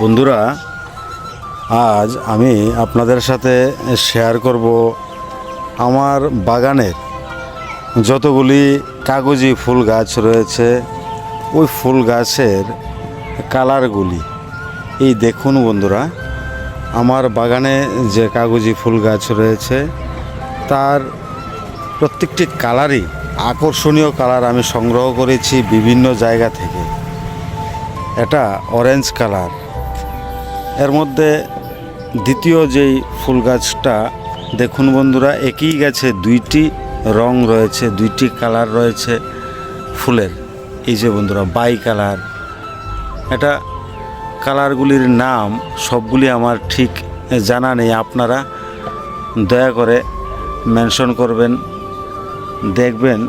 বন্ধুরা, আজ আমি আপনাদের সাথে শেয়ার করব আমার বাগানের যতগুলি কাগজি ফুল গাছ রয়েছে ওই ফুল গাছের কালারগুলি। এই দেখুন বন্ধুরা, আমার বাগানে যে কাগজি ফুল গাছ রয়েছে তার প্রত্যেকটি কালারই আকর্ষণীয় কালার আমি সংগ্রহ করেছি বিভিন্ন জায়গা থেকে। এটা অরেঞ্জ কালার, এর মধ্যে দ্বিতীয় যেই ফুল গাছটা দেখুন বন্ধুরা, একই গাছে দুইটি রং রয়েছে, দুইটি কালার রয়েছে ফুলের। এই যে বন্ধুরা বাই কালার, এটা কালারগুলির নাম সবগুলি আমার ঠিক জানা নেই, আপনারা দয়া করে মেনশন করবেন। দেখবেন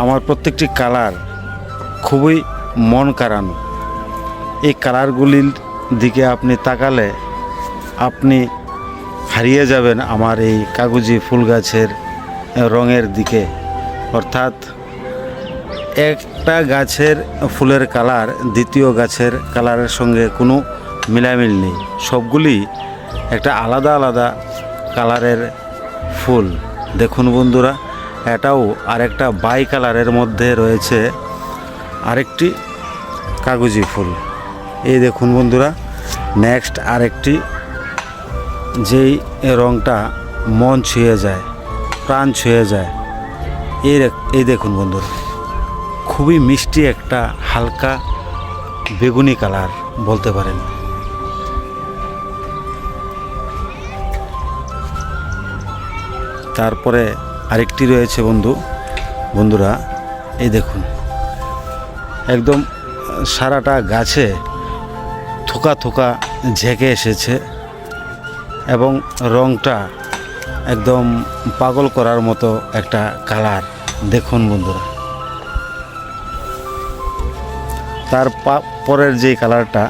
আমার প্রত্যেকটি কালার খুবই মন কাড়ানো। এই কালারগুলির দিকে আপনি তাকালে আপনি হারিয়ে যাবেন আমার এই কাগজি ফুল গাছের রঙের দিকে। অর্থাৎ একটা গাছের ফুলের কালার দ্বিতীয় গাছের কালারের সঙ্গে কোনো মিলামিল নেই, সবগুলি একটা আলাদা আলাদা কালারের ফুল। দেখুন বন্ধুরা, এটাও আরেকটা বাই কালারের মধ্যে রয়েছে আরেকটি কাগজি ফুল। এই দেখুন বন্ধুরা, নেক্সট আরেকটি, যেই রঙটা মন ছুঁয়ে যায়, প্রাণ ছুঁয়ে যায়। এই দেখুন বন্ধুরা, খুবই মিষ্টি একটা হালকা বেগুনি কালার বলতে পারেন। তারপরে আরেকটি রয়েছে বন্ধুরা, এই দেখুন, একদম সারাটা গাছে থোকা থোকা ঝেঁকে এসেছে এবং রংটা একদম পাগল করার মতো একটা কালার। দেখুন বন্ধুরা, তার পরের যে কালারটা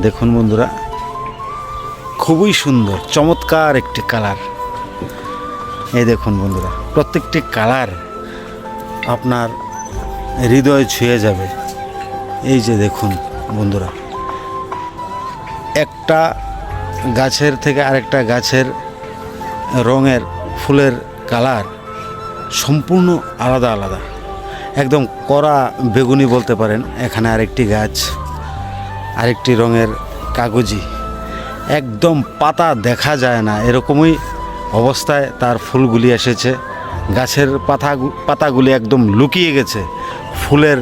দেখুন বন্ধুরা, খুবই সুন্দর চমৎকার একটি কালার। এই দেখুন বন্ধুরা, প্রত্যেকটি কালার আপনার হৃদয় ছুঁয়ে যাবে। এই যে দেখুন বন্ধুরা, একটা গাছের থেকে আরেকটা গাছের রঙের ফুলের কালার সম্পূর্ণ আলাদা আলাদা, একদম কড়া বেগুনি বলতে পারেন। এখানে আরেকটি গাছ, আরেকটি রঙের কাগজি, একদম পাতা দেখা যায় না এরকমই অবস্থায় তার ফুলগুলি এসেছে। গাছের পাতাগুলি একদম লুকিয়ে গেছে ফুলের